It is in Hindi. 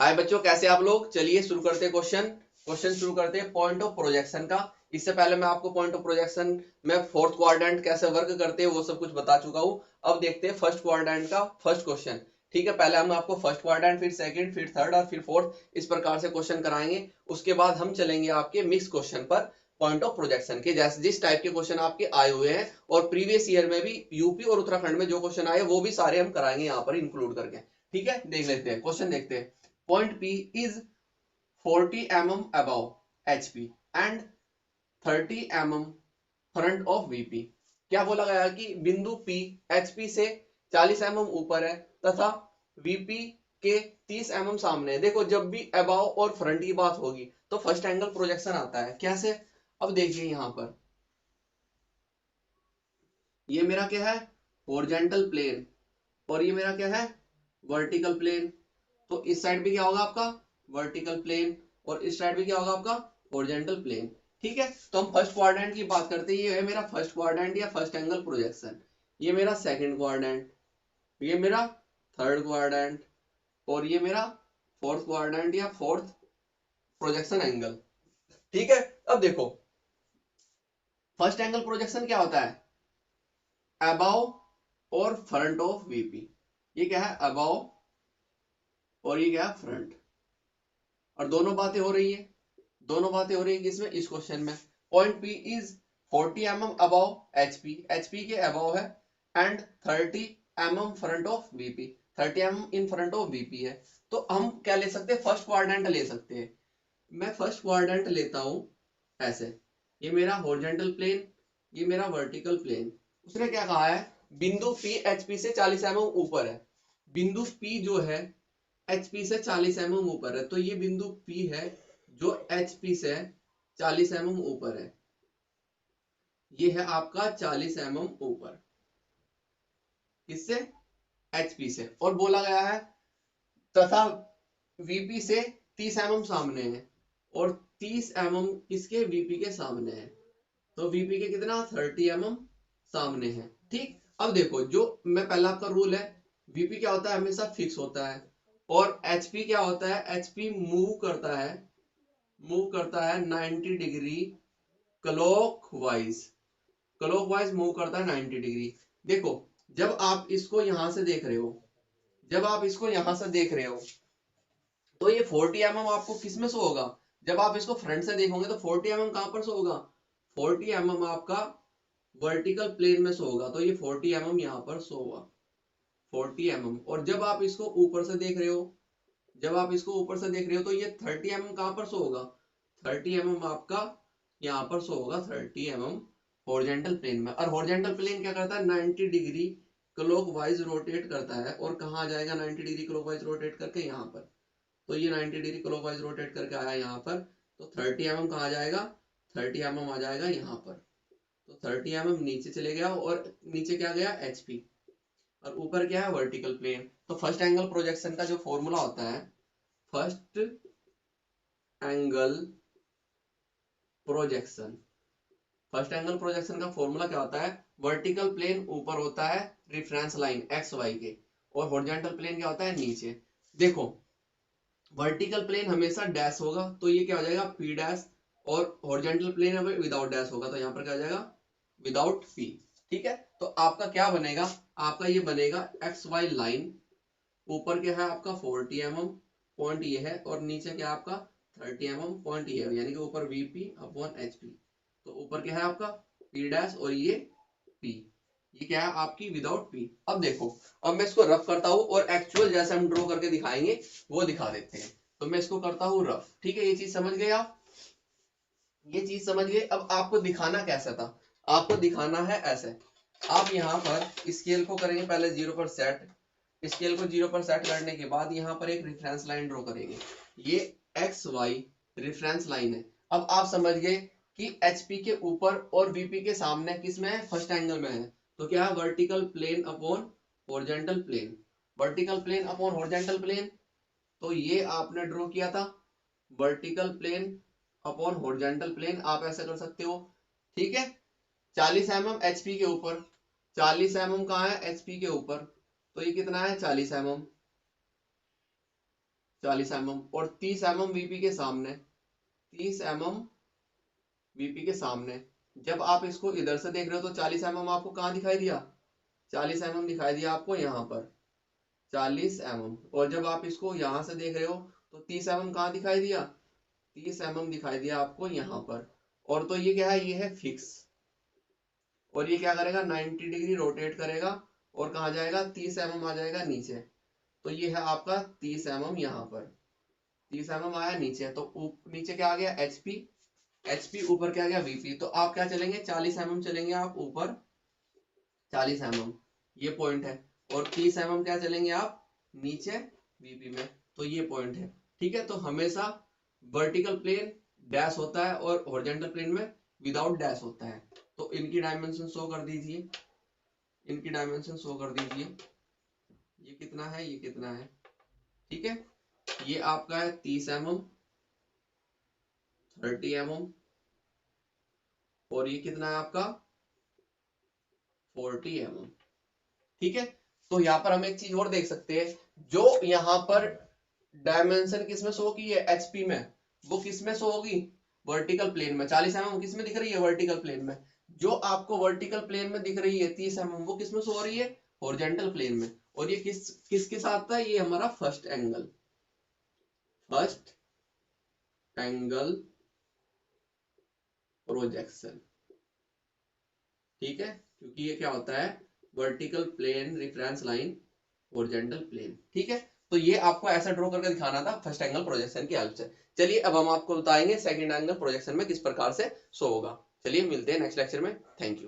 हाय बच्चों, कैसे आप लोग। चलिए शुरू करते हैं क्वेश्चन शुरू करते हैं पॉइंट ऑफ प्रोजेक्शन का। इससे पहले मैं आपको पॉइंट ऑफ प्रोजेक्शन में फोर्थ क्वाड्रेंट कैसे वर्क करते हैं वो सब कुछ बता चुका हूं। अब देखते हैं फर्स्ट क्वाड्रेंट का फर्स्ट क्वेश्चन। ठीक है, पहले हम आपको फर्स्ट क्वाड्रेंट, फिर सेकंड, फिर थर्ड और फिर फोर्थ, इस प्रकार से क्वेश्चन कराएंगे। उसके बाद हम चलेंगे आपके मिक्स क्वेश्चन पर पॉइंट ऑफ प्रोजेक्शन के, जैसे जिस टाइप के क्वेश्चन आपके आए हुए हैं और प्रीवियस ईयर में भी यूपी और उत्तराखंड में जो क्वेश्चन आए वो भी सारे हम कराएंगे यहाँ पर इंक्लूड करके। ठीक है, देख लेते हैं क्वेश्चन, देखते हैं। Point P is 40 mm above HP and 30 mm front of VP। क्या बोला गया कि बिंदु P HP से 40 mm ऊपर है तथा VP के 30 mm सामने है। देखो, जब भी अबाव और फ्रंट की बात होगी तो फर्स्ट एंगल प्रोजेक्शन आता है। कैसे? अब देखिए यहां पर ये मेरा क्या है, हॉरिजॉन्टल प्लेन, और ये मेरा क्या है, वर्टिकल प्लेन। तो इस साइड भी क्या होगा आपका, वर्टिकल प्लेन, और इस साइड भी क्या होगा आपका, हॉरिजॉन्टल प्लेन। ठीक है, तो हम फर्स्ट क्वाड्रेंट की बात करते हैं। ये है मेरा फर्स्ट क्वाड्रेंट या फर्स्ट एंगल प्रोजेक्शन। ये मेरा सेकंड क्वाड्रेंट, ये मेरा थर्ड क्वाड्रेंट, और ये मेरा फोर्थ क्वाड्रेंट या फोर्थ प्रोजेक्शन एंगल। ठीक है, अब देखो फर्स्ट एंगल प्रोजेक्शन क्या होता है, अबाव और फ्रंट ऑफ वीपी। ये क्या है, अबाव और ये क्या है, फ्रंट। और दोनों बातें हो रही है, दोनों बातें हो रही है किसमें, इस क्वेश्चन में। Point P is 40 mm above HP, HP के अबाव है, and 30 mm front of VP, 30 mm in front of VP है। तो हम क्या ले सकते हैं, फर्स्ट क्वाड्रेंट ले सकते हैं। मैं फर्स्ट क्वाड्रेंट लेता हूं ऐसे, ये मेरा हॉरिजॉन्टल प्लेन, ये मेरा वर्टिकल प्लेन। उसने क्या कहा है, बिंदु पी एचपी से 40 mm ऊपर है। बिंदु पी जो है एचपी से 40 mm ऊपर है, तो ये बिंदु पी है जो एचपी से 40 mm ऊपर है। ये है आपका 40 mm ऊपर, किससे, एचपी से। और बोला गया है तथा वीपी से 30 mm सामने है, और 30 mm किसके, वीपी के सामने है। तो वीपी के कितना, 30 mm सामने है। ठीक, अब देखो जो मैं पहला आपका रूल है, वीपी क्या होता है, हमेशा फिक्स होता है, और एचपी क्या होता है, एचपी मूव करता है 90 डिग्री क्लॉकवाइज, क्लॉकवाइज मूव करता है 90 डिग्री। देखो, जब आप इसको यहां से देख रहे हो, जब आप इसको यहां से देख रहे हो तो ये 40 mm आपको किस में शो होगा, जब आप इसको फ्रंट से देखोगे तो 40 mm कहां पर शो होगा, 40 mm आपका वर्टिकल प्लेन में शो होगा। तो ये 40 mm यहाँ पर शो होगा, 40 mm। और जब आप इसको ऊपर से देख रहे हो, जब आप इसको ऊपर से देख रहे हो तो ये 30 mm कहां पर शो होगा, 30 mm आपका यहाँ पर शो होगा, 30 mm हॉरिजॉन्टल प्लेन में। और हॉरिजॉन्टल प्लेन क्या करता है, 90 डिग्री क्लॉकवाइज रोटेट करता है, और कहाँ आ जाएगा 90 डिग्री क्लॉकवाइज रोटेट करके, यहाँ पर। तो ये 90 डिग्री क्लॉकवाइज रोटेट करके आया यहाँ पर, तो 30 mm कहाँ जाएगा, 30 mm आ जाएगा यहाँ पर। तो 30 mm नीचे चले गया, और नीचे क्या गया, एचपी, और ऊपर क्या है, वर्टिकल प्लेन। तो फर्स्ट एंगल प्रोजेक्शन का जो फॉर्मूला होता है, first angle projection, first angle projection का फॉर्मूला क्या होता है, वर्टिकल प्लेन ऊपर होता है रेफरेंस लाइन एक्स वाई के, और हॉरिजॉन्टल प्लेन क्या होता है, नीचे। देखो वर्टिकल प्लेन हमेशा डैश होगा, तो ये क्या हो जाएगा, पी डैश, और हॉरिजॉन्टल प्लेन अगर विदाउट डैश होगा तो यहाँ पर क्या हो जाएगा, विदाउट पी। ठीक है, तो आपका क्या बनेगा, आपका ये बनेगा एक्स वाई लाइन, ऊपर क्या है आपका 40 mm पॉइंट ये है, और नीचे क्या आपका 30 mm पॉइंट ये है, यानी कि ऊपर वीपी अपॉन एचपी। तो ऊपर क्या है आपका पी डैश, और ये पी, ये क्या है आपकी विदाउट पी। अब देखो, अब मैं इसको रफ करता हूं, और एक्चुअल जैसे हम ड्रॉ करके दिखाएंगे वो दिखा देते हैं। तो मैं इसको करता हूं रफ। ठीक है, ये चीज समझ गए आप, ये चीज समझ गए। अब आपको दिखाना कैसा था, आपको दिखाना है ऐसे। आप यहाँ पर स्केल को करेंगे पहले 0 पर सेट, स्केल को 0 पर सेट करने के बाद यहाँ पर एक रेफरेंस लाइन ड्रॉ करेंगे। ये एक्स वाई रेफरेंस लाइन है। अब आप समझ गए कि एचपी के ऊपर और वीपी के सामने किस में है, फर्स्ट एंगल में है। तो क्या है, vertical plane upon horizontal plane, vertical plane upon horizontal plane. तो ये आपने ड्रॉ किया था vertical plane upon horizontal plane, आप ऐसा कर सकते हो। ठीक है, 40 mm एचपी के ऊपर, 40 mm कहाँ है, एचपी के ऊपर। तो ये कितना है, 40 mm। 40 mm, और 30 mm वीपी के सामने, 30 mm वीपी के सामने। जब आप इसको इधर से देख रहे हो तो 40 mm आपको कहाँ दिखाई दिया, 40 mm दिखाई दिया आपको यहाँ पर, 40 mm। और जब आप इसको यहाँ से देख रहे हो तो 30 mm कहाँ दिखाई दिया, 30 mm दिखाई दिया आपको यहाँ पर। और तो ये क्या है, ये है फिक्स, और ये क्या करेगा 90 डिग्री रोटेट करेगा और कहाँ जाएगा, 30 mm आ जाएगा नीचे। तो ये है आपका 30 mm यहाँ पर, 30 mm आया नीचे, तो नीचे क्या आ गया एचपी, एचपी ऊपर क्या आ गया वीपी। तो आप क्या चलेंगे 40 mm चलेंगे आप ऊपर, 40 mm ये पॉइंट है, और 30 mm क्या चलेंगे आप नीचे वीपी में, तो ये पॉइंट है। ठीक है, तो हमेशा वर्टिकल प्लेन डैश होता है और हॉरिजॉन्टल प्लेन में विदाउट डैश होता है। तो इनकी डायमेंशन शो कर दीजिए, इनकी डायमेंशन शो कर दीजिए, ये कितना है, ये कितना है। ठीक है, ये आपका है 30 mm, 30 mm, और ये कितना है आपका 40 mm। ठीक है, तो यहाँ पर हम एक चीज और देख सकते हैं, जो यहाँ पर डायमेंशन किसमें शो की है एचपी में, वो किसमें शो होगी वर्टिकल प्लेन में। 40 mm किसमें दिख रही है वर्टिकल प्लेन में, जो आपको वर्टिकल प्लेन में दिख रही है 30 mm वो किसमें शो हो रही है हॉरिजॉन्टल प्लेन में। और ये किसके साथ था, ये हमारा first angle, first angle projection. ठीक है, क्योंकि ये क्या होता है vertical plane reference line horizontal plane. ठीक है, तो ये आपको ऐसा ड्रॉ करके दिखाना था फर्स्ट एंगल प्रोजेक्शन की हेल्प से। चलिए अब हम आपको बताएंगे सेकंड एंगल प्रोजेक्शन में किस प्रकार से शो होगा। चलिए मिलते हैं नेक्स्ट लेक्चर में, थैंक यू।